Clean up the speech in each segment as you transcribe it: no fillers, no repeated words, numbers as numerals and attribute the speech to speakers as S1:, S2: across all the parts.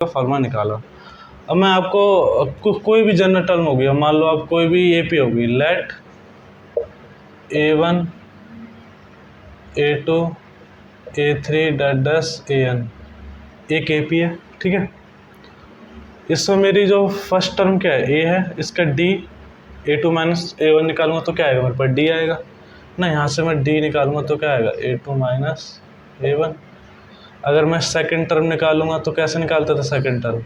S1: का फॉर्मूला निकालो। अब मैं आपको कोई भी जनरल टर्म होगी, मान लो आप कोई भी ए पी होगी, let A1 A2 A3 dash AN एक ए पी है, ठीक है। इसमें मेरी जो फर्स्ट टर्म क्या है, ए है, इसका डी A2 माइनस A1 निकालूंगा तो क्या आएगा मेरे पास, डी आएगा ना। यहाँ से मैं डी निकालूंगा तो क्या आएगा, A2 माइनस A1। अगर मैं सेकंड टर्म निकालूंगा तो कैसे निकालते थे सेकंड टर्म,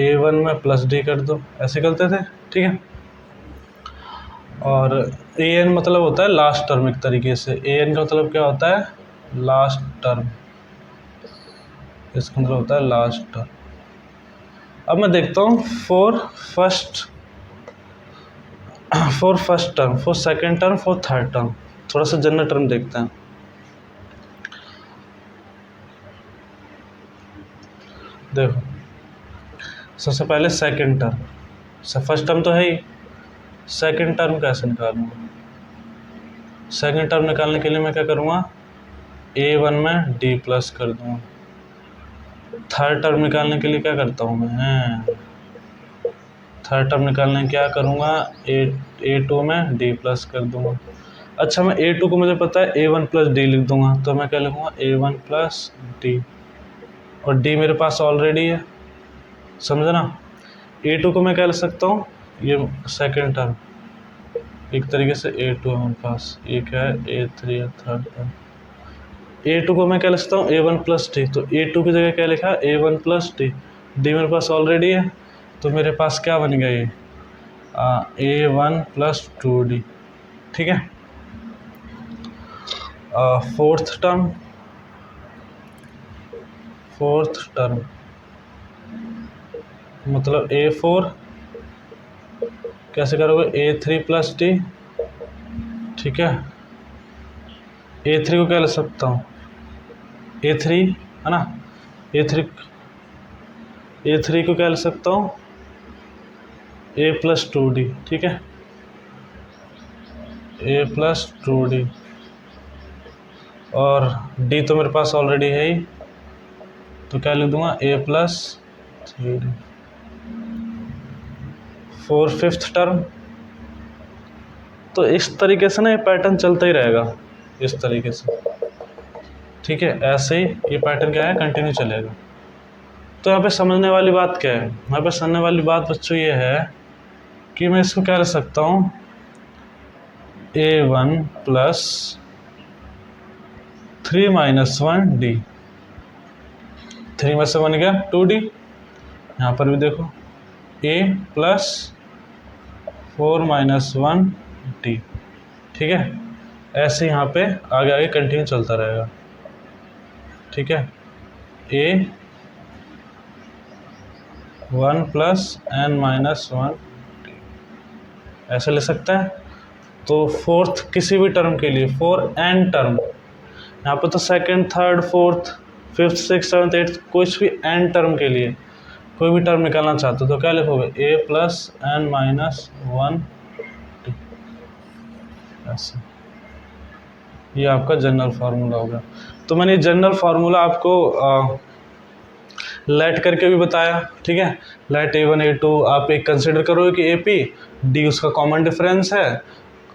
S1: A1 में प्लस डी कर दो, ऐसे करते थे, ठीक है। और AN मतलब होता है लास्ट टर्म, एक तरीके से AN का मतलब क्या होता है, लास्ट टर्म, इसका मतलब होता है लास्ट टर्म। अब मैं देखता हूँ for first term, for second term, for third term, थोड़ा सा जनरल टर्म देखते हैं। देखो सबसे पहले सेकंड टर्म, फर्स्ट टर्म तो है ही, सेकंड टर्म कैसे निकालूंगा। सेकंड टर्म निकालने के लिए मैं क्या करूँगा, A1 में डी प्लस कर दूँगा। थर्ड टर्म निकालने के लिए क्या करता हूँ मैं, थर्ड टर्म निकालने क्या करूँगा, A2 में डी प्लस कर दूँगा। अच्छा मैं A2 को मुझे पता है A1 प्लस डी लिख दूँगा, तो मैं क्या लिखूँगा, A1 प्लस डी, और डी मेरे पास ऑलरेडी है, समझा ना। A2 को मैं क्या लिख सकता हूँ, ये सेकंड टर्म, एक तरीके से A2 है मेरे पास, ये क्या है A3 है थर्ड टर्म। A2 को मैं क्या लिख सकता हूँ, A1 प्लस डी, तो A2 की जगह क्या लिखा, A1 प्लस डी, डी मेरे पास ऑलरेडी है, तो मेरे पास क्या बन गया ये A1 प्लस 2D, ठीक है। फोर्थ टर्म मतलब A4, कैसे करोगे, A3 प्लस डी, ठीक है। A3 को क्या लिख सकता हूँ, A3 है ना, A3 को क्या लिख सकता हूँ, A प्लस 2D, ठीक है, A प्लस 2D, और D तो मेरे पास ऑलरेडी है ही, तो क्या लिख दूंगा, A plus 3D। For fifth term, तो इस तरीके से ना ये पैटर्न चलता ही रहेगा, इस तरीके से, ठीक है। ऐसे ही ये पैटर्न क्या है, कंटिन्यू चलेगा। तो यहाँ पे समझने वाली बात क्या है, यहाँ पे समझने वाली बात बच्चों ये है कि मैं इसको क्या रख सकता हूँ, A1 प्लस 3 माइनस 1D, 3 में से 1 गया 2D, यहाँ पर भी देखो A प्लस 4 माइनस 1D, ठीक है। ऐसे यहाँ पे आगे आगे कंटिन्यू चलता रहेगा, ठीक है। A1 plus n minus 1D ऐसे ले सकता है। तो फोर्थ किसी भी टर्म के लिए, फॉर n टर्म, यहाँ पर तो second third fourth fifth six seventh eighth, कुछ भी n टर्म के लिए कोई भी टर्म निकालना चाहते हो तो क्या लिखोगे, A plus n minus 1D, ऐसे। ये आपका जनरल फार्मूला होगा। तो मैंने जनरल फार्मूला आपको लेट करके भी बताया, ठीक है। लेट A1 A2 आप एक कंसिडर करोगे कि AP D उसका कॉमन डिफरेंस है,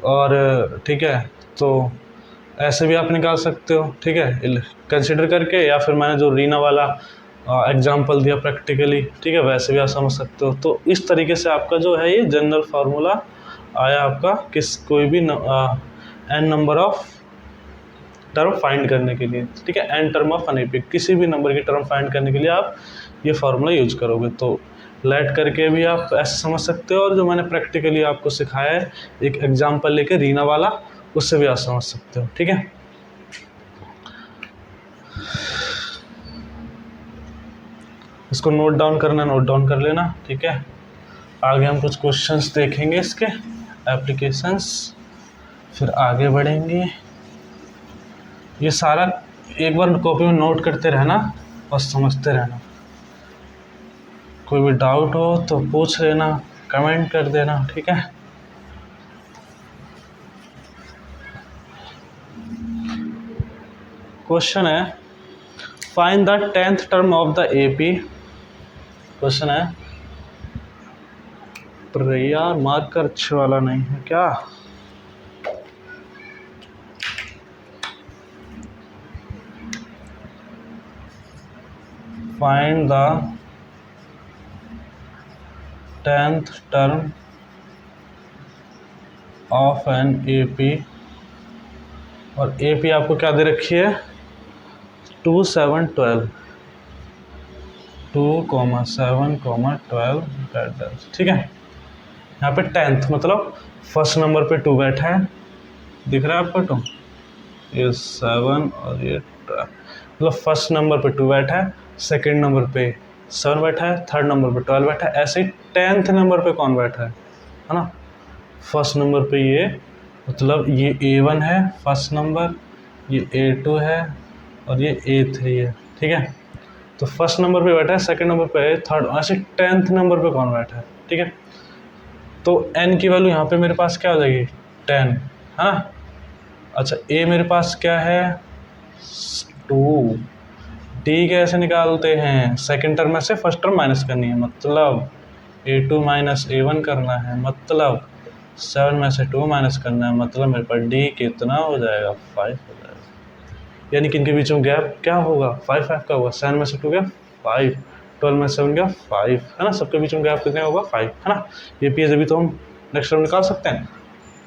S1: और ठीक है, तो ऐसे भी आप निकाल सकते हो, ठीक है, कंसिडर करके, या फिर मैंने जो रीना वाला एग्जांपल दिया प्रैक्टिकली, ठीक है, वैसे भी आप समझ सकते हो। तो इस तरीके से आपका जो है ये जनरल फार्मूला आया आपका कोई भी n number of term find करने के लिए, ठीक है, n term of an AP, किसी भी नंबर की टर्म फाइंड करने के लिए आप ये फार्मूला यूज करोगे। तो लेट करके भी आप ऐसे समझ सकते हो, और जो मैंने प्रैक्टिकली आपको सिखाया है एक एग्जांपल लेके रीना वाला, उससे भी आप समझ सकते हो, ठीक है। इसको नोट डाउन करना, नोट डाउन कर लेना, ठीक है। आगे हम कुछ क्वेश्चंस देखेंगे इसके एप्लीकेशंस, फिर आगे बढ़ेंगे। ये सारा एक बार कॉपी में नोट करते रहना और समझते रहना। कोई भी डाउट हो तो पूछ लेना, कमेंट कर देना, ठीक है। क्वेश्चन है, find the 10th term of the AP question है, पर यार मार्कर अच्छे वाला नहीं है क्या? Find the 10th term of an AP, और एपी आपको क्या दे रखी है? 2, 7, 12, 2, 7, 12, ठीक है। यहाँ पे 10th मतलब फर्स्ट नंबर पे 2 बैठा है, दिख रहा है आपको 2, ये 7 और ये 12, मतलब फर्स्ट नंबर पे 2 बैठा है, सेकंड नंबर पे 7 बैठा है, थर्ड नंबर पे 12 बैठा है, ऐसे ही 10th नंबर पे कौन बैठा है ना? फर्स्ट नंबर पे ये, मतलब ये A1 है फर्स्ट नंबर, ये A2 है और ये A3 है, ठीक है। तो फर्स्ट नंबर पे बैठा है, सेकंड नंबर पे, थर्ड, ऐसे 10th नंबर पे कौन बैठा है, ठीक है। तो n की वैल्यू यहाँ पे मेरे पास क्या हो जाएगी? 10, है ना। अच्छा, a मेरे पास क्या है? 2। d कैसे निकालते हैं? सेकंड टर्म में से फर्स्ट टर्म माइनस करनी है, मतलब A2 माइनस A1 करना है, मतलब 7 में से 2 माइनस करना है, मतलब मेरे पास d कितना हो जाएगा? 5 हो जाएगा। यानी कि इनके बीच में गैप क्या होगा? 5 का होगा। 7 में से 2 गया 5, 12 में 7 गया 5, है ना। सबके बीच में गैप कितने होगा? 5, है ना। ए पी अभी तो हम नेक्स्ट टर्म निकाल सकते हैं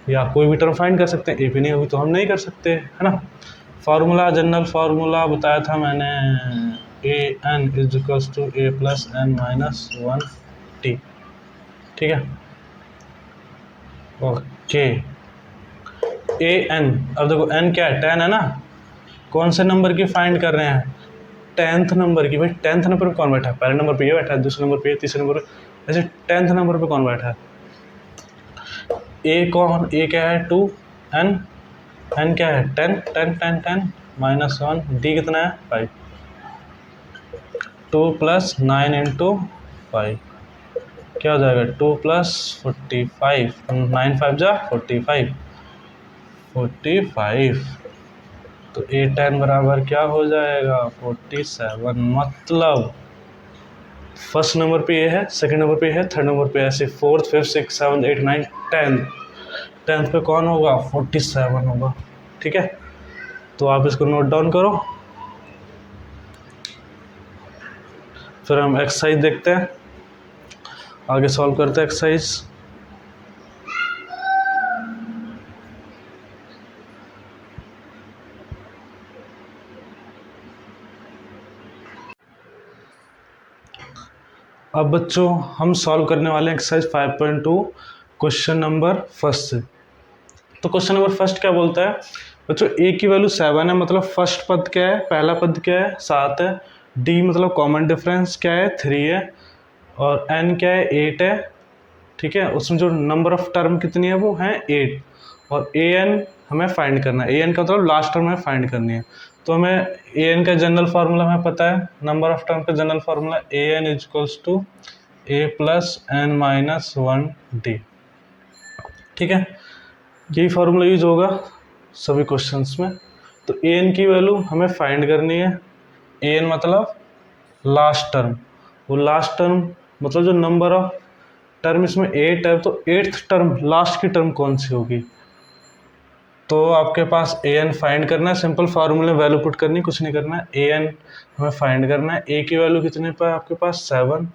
S1: या कोई भी टर्म फाइंड कर सकते हैं, ए पी नहीं होगी तो हम नहीं कर सकते, है ना। फार्मूला, जनरल फार्मूला बताया था मैंने, A N is equals to A plus N minus 1 T, ठीक है। ओके, ए एन, अब देखो एन क्या है? 10 है ना। कौन से नंबर की फाइंड कर रहे हैं? 10th नंबर की। भाई 10th नंबर पे कौन बैठा है? पहले नंबर पे ये बैठा है, दूसरे नंबर पे ये, तीसरे नंबर पे, ऐसे 10th नंबर पे कौन बैठा है? ए कौन? ए क्या है? 2, एन, एन क्या है? 10, 10, 10, 10 माइनस 1, डी कितना है? 5, 2 प्लस 9 इंटू 5 क्या हो जाएगा? 2 प्लस 45, 9 5 जा 45, 45, तो A10 बराबर क्या हो जाएगा? 47। मतलब फर्स्ट नंबर पे ये है, सेकंड नंबर पे है, थर्ड नंबर पे ऐसे 4th, 5th, 6th, 7th, 8th, 9th, 10th पे कौन होगा? 47 होगा, ठीक है। तो आप इसको नोट डाउन करो, फिर हम एक्सरसाइज देखते हैं, आगे सॉल्व करते हैं एक्सरसाइज। अब बच्चों हम सॉल्व करने वाले हैं एक्सरसाइज 5.2 क्वेश्चन नंबर फर्स्ट से। तो क्वेश्चन नंबर फर्स्ट क्या बोलता है बच्चों? ए की वैल्यू 7 है, मतलब फर्स्ट पद क्या है? पहला पद क्या है? 7 है। डी मतलब कॉमन डिफरेंस क्या है? 3 है। और एन क्या है? 8 है, ठीक है। उसमें जो नंबर ऑफ टर्म कितनी है? वो है 8। और ए एन हमें फाइंड करना है। ए एन का मतलब लास्ट टर्म हमें फाइंड करनी है। तो हमें ए एन का जनरल फार्मूला हमें पता है, नंबर ऑफ टर्म का general formula a N is equals to A plus N minus 1 D, ठीक है। यही फार्मूला यूज होगा सभी क्वेश्चंस में। तो ए एन की वैल्यू हमें फाइंड करनी है। ए एन मतलब लास्ट टर्म, वो लास्ट टर्म मतलब जो नंबर ऑफ टर्म इसमें 8 है, तो 8th टर्म लास्ट की टर्म कौन सी होगी? तो आपके पास ए एन फाइंड करना है, सिंपल फार्मूले वैल्यू पुट करनी, कुछ नहीं करना है। ए एन हमें फाइंड करना है। ए की वैल्यू कितने पर आपके पास? 7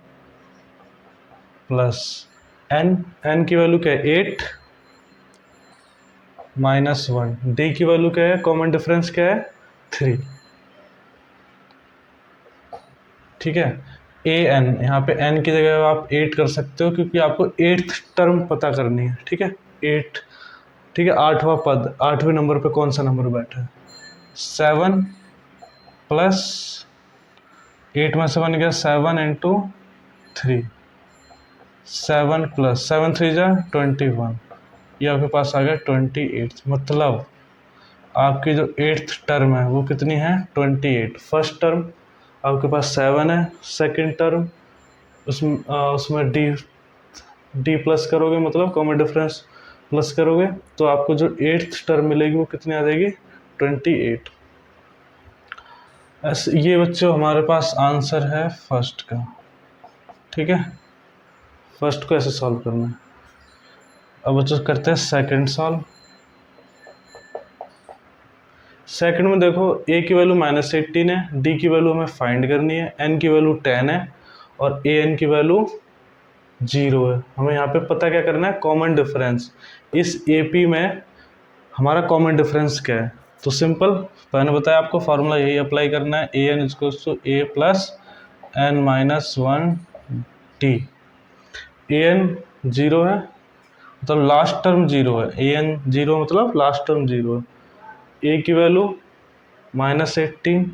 S1: प्लस एन, एन की वैल्यू क्या है? 8 माइनस 1, डी की वैल्यू क्या है? कॉमन डिफरेंस क्या है? 3, ठीक है। ए एन, यहाँ पे एन की जगह आप 8 कर सकते हो क्योंकि आपको 8th टर्म पता करनी है, ठीक है। 8, ठीक है। 8वां पद, 8वें नंबर पे कौन सा नंबर बैठा है? 7 प्लस 8 में से बन गया 7 इंटू 3, 7 प्लस 7 3 जा 21, ये आपके पास आ गया 28। मतलब आपकी जो 8th टर्म है वो कितनी है? 28। फर्स्ट टर्म आपके पास 7 है, सेकंड टर्म उसमें डी प्लस करोगे, मतलब कॉमन डिफरेंस प्लस करोगे, तो आपको जो 8th टर्म मिलेगी वो कितनी आ जाएगी? 28। ऐसे ये बच्चों हमारे पास आंसर है फर्स्ट का। ठीक है, फर्स्ट को ऐसे सॉल्व करना है। अब बच्चों करते हैं सेकंड सॉल्व। सेकंड में देखो a की वैल्यू -18 है, d की वैल्यू हमें फाइंड करनी है, n की वैल्यू 10 है और an की वैल्यू 0 है। हमें यहाँ पे पता क्या करना है, कॉमन डिफरेंस। इस AP में हमारा कॉमन डिफरेंस क्या है, तो सिंपल, मैंने बताया आपको फॉर्मूला यही अप्लाई करना है, an = a + n - 1 d। an 0 है मतलब लास्ट टर्म 0 है, an 0 मतलब लास्ट टर्म 0 है। a की वैल्यू -18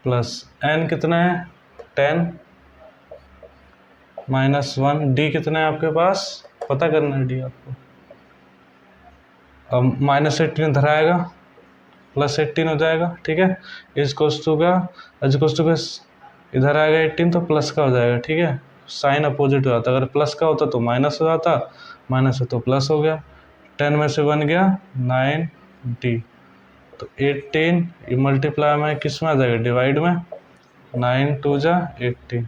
S1: प्लस n कितना है 10 -1, d कितना है आपके पास, पता करना है d आपको। अब -18 इधर आएगा, +18 हो जाएगा, ठीक है। इस कोष्टू का इधर आएगा 18 तो प्लस का हो जाएगा, ठीक है। साइन अपोजिट हो जाता, अगर प्लस का होता तो माइनस हो जाता, माइनस है तो प्लस हो गया। 10 में से बन गया 9d, तो 18 ये मल्टीप्लाई में किस में आ जाएगा, डिवाइड में, 9 2 जा 18,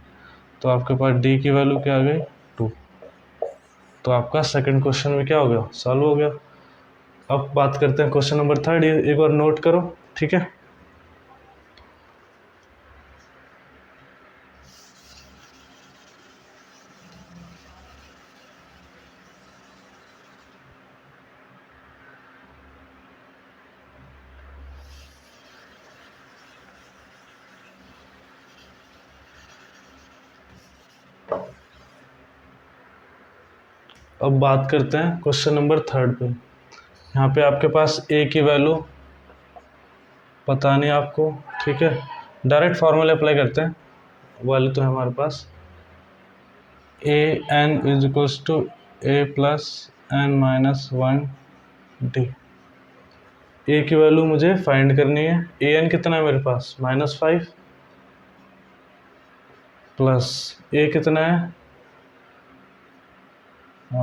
S1: तो आपके पास d की वैल्यू क्या आ गई 2। तो आपका सेकंड क्वेश्चन में क्या हो गया, सॉल्व हो गया। अब बात करते हैं क्वेश्चन नंबर 3, एक बार नोट करो, ठीक है। अब बात करते हैं क्वेश्चन नंबर 3 पे। यहाँ पे आपके पास a की वैल्यू पता नहीं आपको, ठीक है। डायरेक्ट फार्मूला अप्लाई करते हैं, वैल्यू तो है हमारे पास, an = a + n - 1 d। a की वैल्यू मुझे फाइंड करनी है, an कितना है मेरे पास -5 प्लस a कितना है a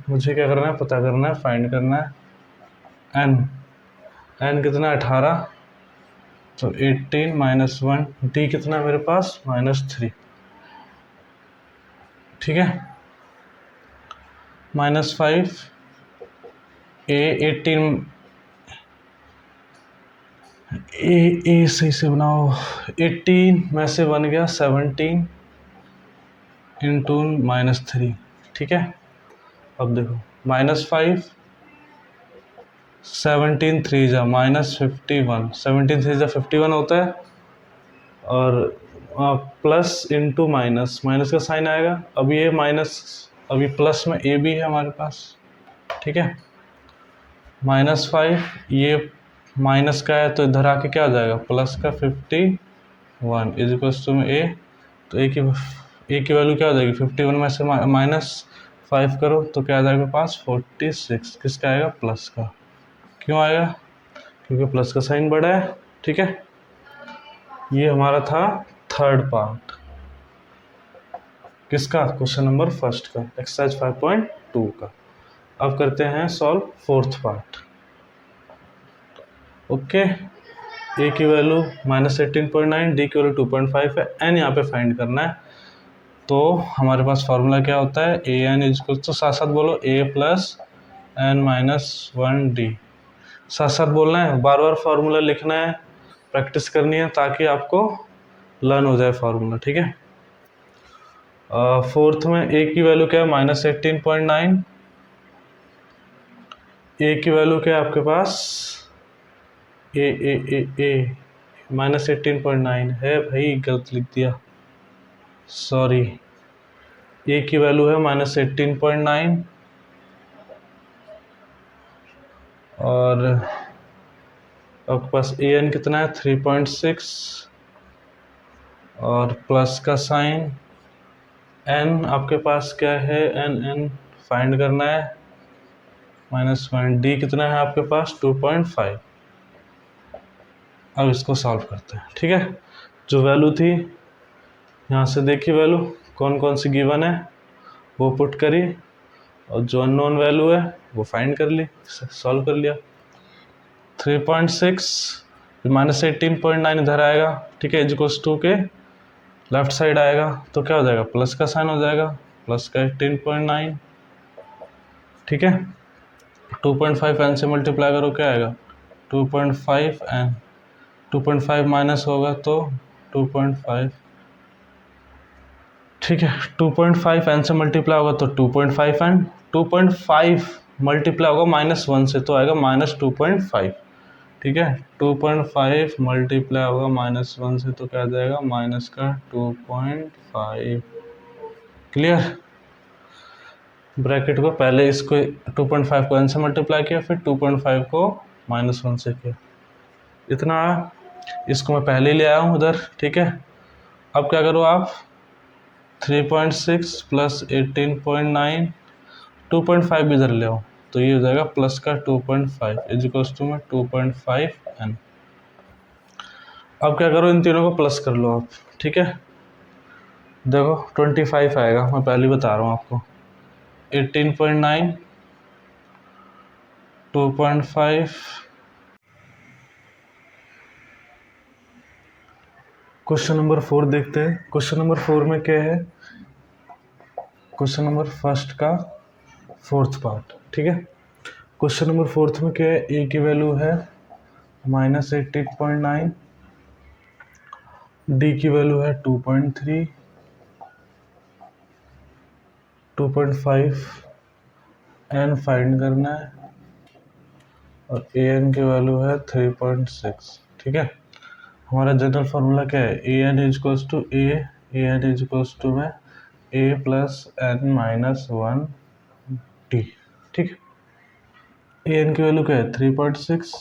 S1: मुझे क्या करना है, पता करना है, फाइंड करना है। n कितना है 18, तो 18 - 1, d कितना है मेरे पास -3, ठीक है। -5 a 18 ए सही से बनाओ, 18 में से बन गया 17 × -3, ठीक है। अब देखो -5 17 3 जा -51, 17 3 जा 51 होता है, और प्लस इंटू माइनस, माइनस का साइन आएगा। अब ये माइनस, अभी प्लस में ए भी है हमारे पास, ठीक है। -5 ये माइनस का है तो इधर आके क्या आ जाएगा, प्लस का 51 = में ए, तो ए की वैल्यू क्या हो जाएगी, 51 में से -5 करो तो क्या आ जाएगा पास 46, किसका आएगा, प्लस का। क्यों आएगा, क्योंकि प्लस का साइन बड़ा है, ठीक है। ये हमारा था थर्ड पार्ट किसका, क्वेश्चन नंबर फर्स्ट का, एक्सरसाइज 5.2 का। अब करते हैं सॉल्व फोर्थ पार्ट। ओके, ए की वैल्यू -18.9, डी की वैल्यू 2.5 है, एन यहाँ पे फाइंड करना है। तो हमारे पास फार्मूला क्या होता है, ए एन = साथ साथ बोलो, a + n - 1 d। साथ साथ बोलना है, बार बार फार्मूला लिखना है, प्रैक्टिस करनी है ताकि आपको लर्न हो जाए फार्मूला, ठीक है। फोर्थ में a की वैल्यू क्या है, -18.9, a की वैल्यू क्या है आपके पास, ए -18.9 है भाई, गलत लिख दिया, सॉरी। a की वैल्यू है -18.9 और आपके पास an कितना है 3.6 और प्लस का साइन, n आपके पास क्या है, n फाइंड करना है -1, d कितना है आपके पास 2.5। अब इसको सॉल्व करते हैं, ठीक है। जो वैल्यू थी यहाँ से देखिए, वैल्यू कौन कौन सी गिवन है वो पुट करी, और जो अननोन वैल्यू है वो फाइंड कर ली, सॉल्व कर लिया। 3.6 -18.9 इधर आएगा, ठीक है, = के लेफ्ट साइड आएगा तो क्या हो जाएगा, प्लस का साइन हो जाएगा, प्लस का 18.9। ठीक है, 2.5 एन से मल्टीप्लाई करो क्या आएगा, 2.5 एन। 2.5 माइनस होगा तो 2.5। ठीक है, 2.5 एन से मल्टीप्लाई होगा तो 2.5 एन। 2.5 मल्टीप्लाई होगा -1 से तो आएगा -2.5। ठीक है, 2.5 मल्टीप्लाई होगा -1 से तो क्या आ जाएगा, माइनस का 2.5। क्लियर। ब्रैकेट को पहले इसको 2.5 को n से मल्टीप्लाई किया, फिर 2.5 को -1 से किया, इतना आया। इसको मैं पहले ही ले आया हूँ उधर। ठीक है, अब क्या करो आप, 3.6 प्लस 18.9, 2.5 भी इधर ले आओ तो ये हो जाएगा प्लस का 2.5 इज इक्वल्स टू में 2.5 n। अब क्या करो, इन तीनों को प्लस कर लो आप। ठीक है, देखो 25 आएगा, मैं पहले ही बता रहा हूँ आपको। 18.9, 2.5। क्वेश्चन नंबर 4 देखते हैं। क्वेश्चन नंबर 4 में क्या है, क्वेश्चन नंबर फर्स्ट का फोर्थ पार्ट। ठीक है, क्वेश्चन नंबर 4 में क्या है, ए की वैल्यू है -18.9, डी की वैल्यू है 2.3, 2.5 एन फाइंड करना है, और ए एन की वैल्यू है 3.6। ठीक है, हमारा जनरल फार्मूला क्या है, A N is equals to A N is equals to में A plus N minus 1 T. ठीक है, ए एन की वैल्यू क्या है 3.6,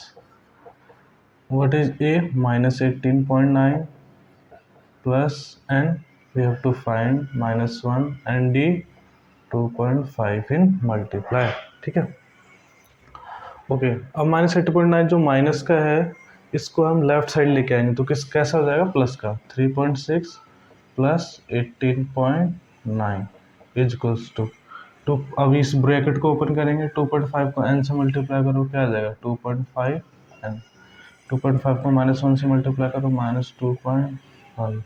S1: what is A, -18.9 plus N, we have to find -1, and D 2.5 इन मल्टीप्लाई। ठीक है, ओके। अब -18.9 जो माइनस का है, इसको हम लेफ्ट साइड लेके आएंगे तो कैसा हो जाएगा, प्लस का 3.6 प्लस 18.9 इज इक्वल्स टू अब इस ब्रैकेट को ओपन करेंगे, 2.5 को n से मल्टीप्लाई करो क्या आ जाएगा, 2.5 n। 2.5 को -1 से मल्टीप्लाई करो, -2.5।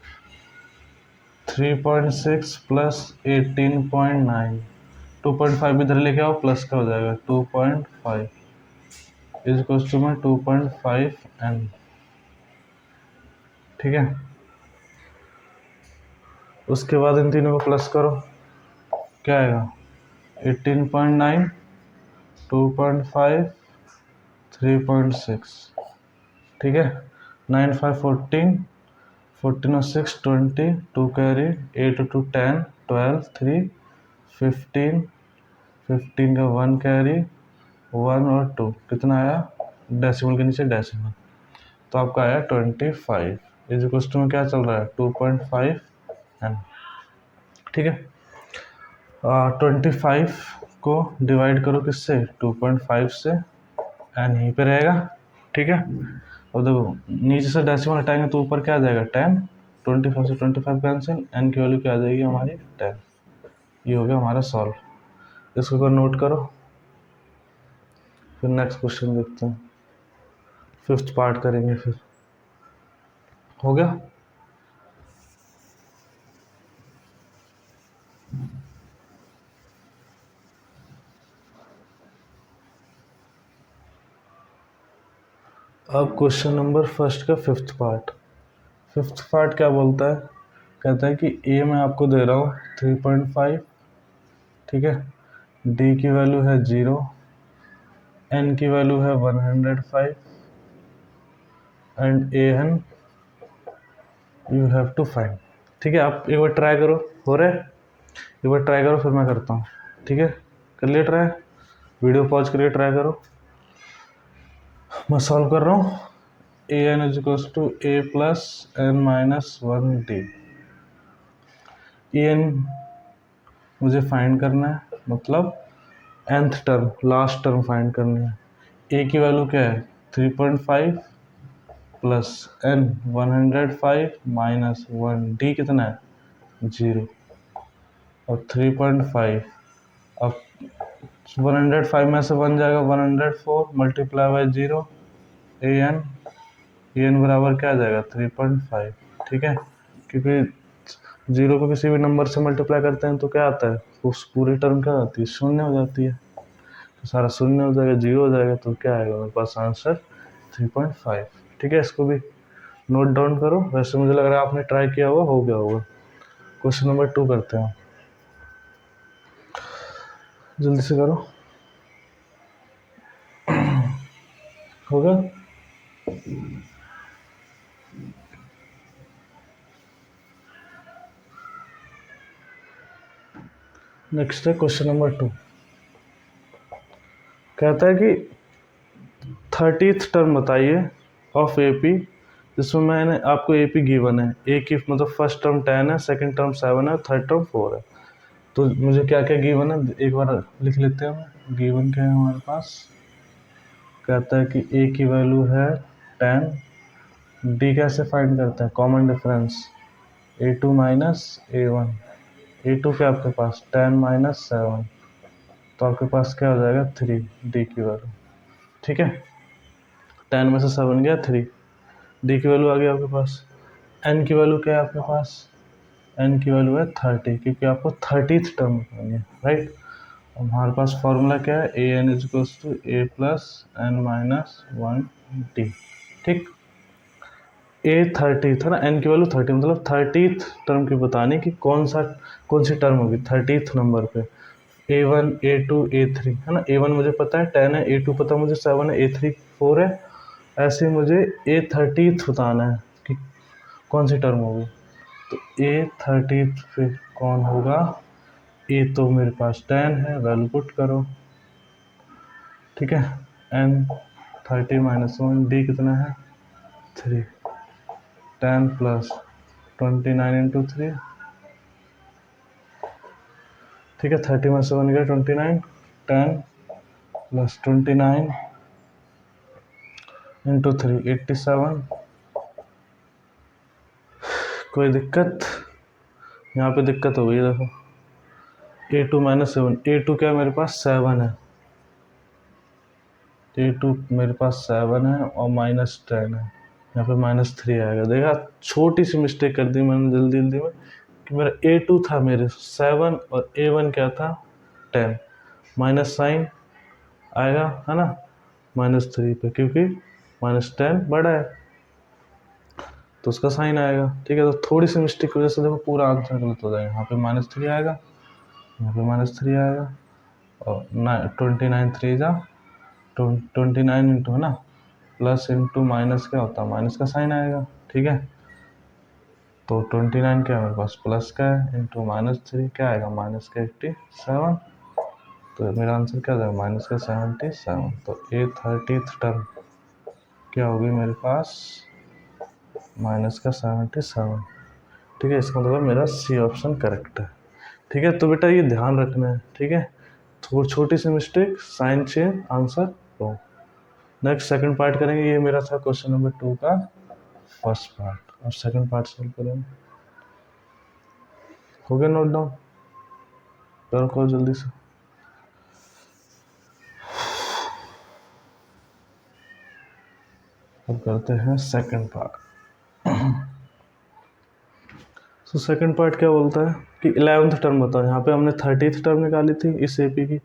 S1: 3.6 प्लस 18.9, 2.5 इधर लेके आओ, प्लस का हो जाएगा 2.5 इज इक्वल्स टू में 2.5 n। ठीक है, उसके बाद इन तीनों को प्लस करो, क्या आएगा, 18.9, 2.5, 3.6। ठीक है, 9 5 14, 14 और 6 20, 2 कैरी, 8 2 10, 12 3, 15, 15 का 1 कैरी, 1 और 2 कितना आया, डेसिमल के नीचे डेसिमल, तो आपका आया 25 इज इक्वल्स टू में क्या चल रहा है, 2.5 n। ठीक है, 25 को डिवाइड करो किससे, 2.5 से, एन यहीं पे रहेगा। ठीक है, और देखो नीचे से डेसिमल हटाएंगे तो ऊपर क्या आ जाएगा 10, 25 से 25 कैंसिल, एन की वैल्यू क्या आ जाएगी हमारी 10। ये हो गया हमारा सॉल्व। इसको नोट करो, फिर नेक्स्ट क्वेश्चन देखते हैं, फिफ्थ पार्ट करेंगे फिर। हो गया, अब क्वेश्चन नंबर फर्स्ट का फिफ्थ पार्ट। फिफ्थ पार्ट क्या बोलता है, कहता है कि ए मैं आपको दे रहा हूँ 3.5। ठीक है, डी की वैल्यू है 0, एन की वैल्यू है 105, and a n you have to find. ठीक है, आप एक बार ट्राई करो, हो रहा है, एक बार ट्राई करो फिर मैं करता हूँ। ठीक है, कर लिया ट्राई, वीडियो पॉज करके ट्राई करो, मैं सॉल्व कर रहा हूँ। A N is equals to A plus N minus 1 D. A N मुझे फाइंड करना है, मतलब nth term, last term find करनी है। ए की वैल्यू क्या है 3.5 प्लस एन 105 माइनस 1, डी कितना है 0, और 3.5, अब 105 में से 1 जाएगा 104 मल्टीप्लाई बाई 0, ए एन बराबर क्या आ जाएगा 3.5। ठीक है, क्योंकि जीरो को किसी भी नंबर से मल्टीप्लाई करते हैं तो क्या आता है, उस पूरी टर्म क्या आती है, शून्य हो जाती है। तो सारा शून्य हो जाएगा, जीरो हो जाएगा, तो क्या आएगा मेरे पास आंसर 3.5। ठीक है, इसको भी नोट डाउन करो। वैसे मुझे लग रहा है आपने ट्राई किया हुआ, हो गया होगा। क्वेश्चन नंबर 2 करते हैं, जल्दी से करो। होगा। नेक्स्ट है क्वेश्चन नंबर 2। कहता है कि 30th टर्म बताइए ऑफ एपी, जिसमें मैंने आपको एपी गिवन है। ए की मतलब फर्स्ट टर्म 10 है, सेकंड टर्म 7 है, थर्ड टर्म 4 है। तो मुझे क्या क्या गिवन है एक बार लिख लेते हैं। गिवन क्या है हमारे पास, कहता है कि ए की वैल्यू है 10। डी कैसे फाइंड करते हैं, common difference A2 minus A1। A2 क्या आपके पास 10 माइनस 7, तो आपके पास क्या हो जाएगा 3 डी की वैल्यू। ठीक है, 10 में से 7 गया 3, डी की वैल्यू आ गई आपके पास। एन की वैल्यू क्या है आपके पास, एन की वैल्यू है 30, क्योंकि आपको 30th टर्म बतानी है, राइट। हमारे पास फॉर्मूला क्या है, A N is equals to A plus N minus 1 D. ठीक, ए 30 था ना, एन की वैल्यू 30, मतलब 30th टर्म की बताने की कौन सी टर्म होगी 30th नंबर पे। A1 A2 A3 है ना, A1 मुझे पता है 10 है, A2 पता मुझे 7 है, A3 4 है। ऐसे मुझे A30th बताना है कि कौन सी टर्म होगी। तो A30th फिर कौन होगा, ए तो मेरे पास 10 है, वैल्यू पुट करो। ठीक है, एन 30 माइनस 1, डी कितना है 3, 10 प्लस 29 इंटू 3। ठीक है, 30 में से 1 गया 29, 10 प्लस 29 इंटू 3 87। कोई दिक्कत, यहाँ पे दिक्कत हो गई, देखो A2 माइनस 7, A2 क्या मेरे पास 7 है, A2 मेरे पास 7 है और माइनस 10 है, यहाँ पे माइनस 3 आएगा। देखा, छोटी सी मिस्टेक कर दी मैंने जल्दी जल्दी में, कि मेरा A2 था मेरे 7 और A1 क्या था 10, माइनस साइन आएगा है ना -3 पे, क्योंकि -10 बड़ा है तो उसका साइन आएगा। ठीक है, तो थोड़ी सी मिस्टेक की वजह से देखो पूरा आंसर गलत हो जाएगा। यहाँ पे -3 आएगा, यहाँ पे -3 आएगा, और 29 3 जा 29 इंटू है ना, प्लस इंटू माइनस क्या होता है, माइनस का साइन आएगा। ठीक है, तो 29 क्या है मेरे पास प्लस का है, इंटू -3 क्या आएगा -87। तो मेरा आंसर क्या जाएगा -77। तो A30th टर्म क्या होगी मेरे पास -77। ठीक है, इसका मतलब मेरा सी ऑप्शन करेक्ट है। ठीक है, तो बेटा ये ध्यान रखना है। ठीक है, थोड़ी छोटी सी mistake, sign change, answer wrong. Next second part करेंगे। ये मेरा था क्वेश्चन नंबर 2 का फर्स्ट पार्ट, और सेकंड पार्ट सॉल्व करेंगे। हो गया नोट डाउन, करो जल्दी से। अब करते हैं सेकंड पार्ट। तो सेकंड पार्ट क्या बोलता है कि 11th टर्म बताओ। यहाँ पे हमने 30th टर्म निकाली थी इस एपी की,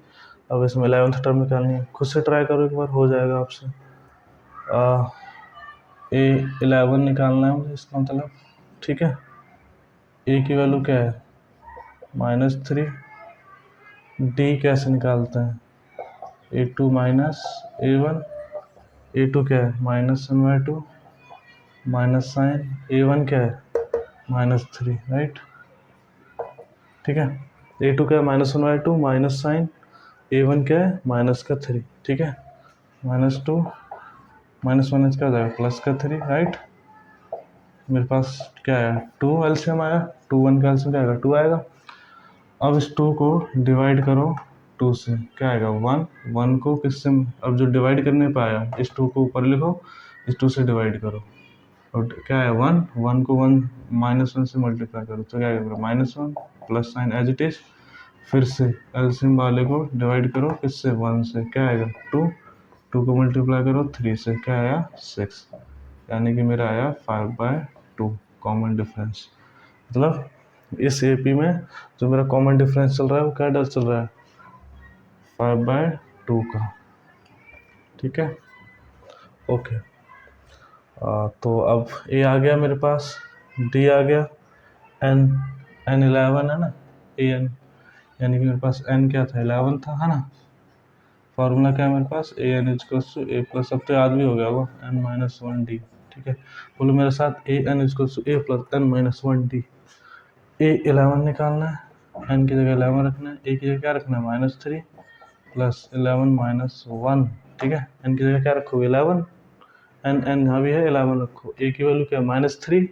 S1: अब इसमें 11th टर्म निकालनी है। खुद से ट्राई करो एक बार, हो जाएगा आपसे। A11 निकालना है मुझे, इसका मतलब। ठीक है, ए की वैल्यू क्या है -3, डी कैसे निकालते हैं A2 माइनस A1, A2 क्या है -1/2 माइनस साइन, A1 क्या है -3, राइट। ठीक है, A2 क्या है -1/2 माइनस साइन, A1 क्या है -3। ठीक है, -2 माइनस क्या हो जाएगा +3, राइट। मेरे पास क्या है 2 एलसीएम आया, 2 1 का एलसीएम क्या आएगा 2 आएगा। अब इस 2 को डिवाइड करो 2 से, क्या आएगा 1, 1 को किससे, अब जो डिवाइड करने पे आया इस 2 को ऊपर लिखो, इस 2 से डिवाइड करो, और क्या है 1, 1 को 1 -1 से मल्टीप्लाई करो, तो क्या आएगा -1 plus sine as it is. फिर से एलसीएम वाले को डिवाइड करो किससे 1 से, क्या आएगा 2, 2 को मल्टीप्लाई करो 3 से, क्या आया 6, यानी कि मेरा आया 5/2 कॉमन डिफरेंस। मतलब इस ए पी में जो मेरा कॉमन डिफरेंस चल रहा है वो क्या डर चल रहा है, 5/2 का। ठीक है, ओके। तो अब ए आ गया मेरे पास, डी आ गया, एन 11 है ना, ए एन, यानी कि मेरे पास एन क्या था, 11 था, है ना। फार्मूला क्या है मेरे पास, A N is equals to A plus, अब तो याद भी हो गया होगा, एन माइनस 1 डी। ठीक है, बोलो मेरे साथ, A N is equals to A plus N minus 1 D. A 11 निकालना है, एन की जगह 11 रखना है, ए की जगह क्या रखना है, -3 प्लस 11 माइनस 1। ठीक है, एन की जगह क्या रखो, 11, एन एन यहाँ भी है, 11 रखो। ए की वैल्यू क्या है, -3,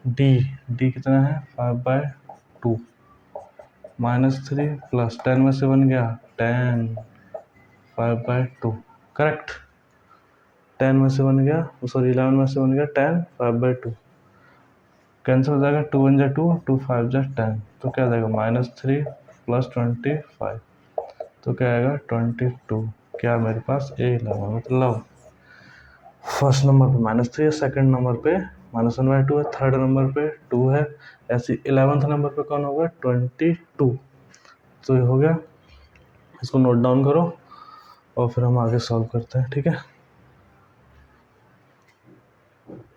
S1: डी कितना है, 5/2, -3 प्लस 10 में से बन गया 10, 5/2, करेक्ट। 10 में से बन गया, सॉरी 11 में से बन गया 10, 5/2 कैंसिल हो जाएगा, 2 1 जा 2, 2 5 जा 10, तो क्या जाएगा, -3 प्लस 25, तो क्या आएगा 22। क्या मेरे पास ए 11, मतलब फर्स्ट नंबर पे -3 है, सेकंड नंबर पे -1/2 है, थर्ड नंबर पे 2 है, ऐसे 11th नंबर पे कौन होगा, 22। तो ये हो गया, इसको नोट डाउन करो और फिर हम आगे सॉल्व करते हैं। ठीक है।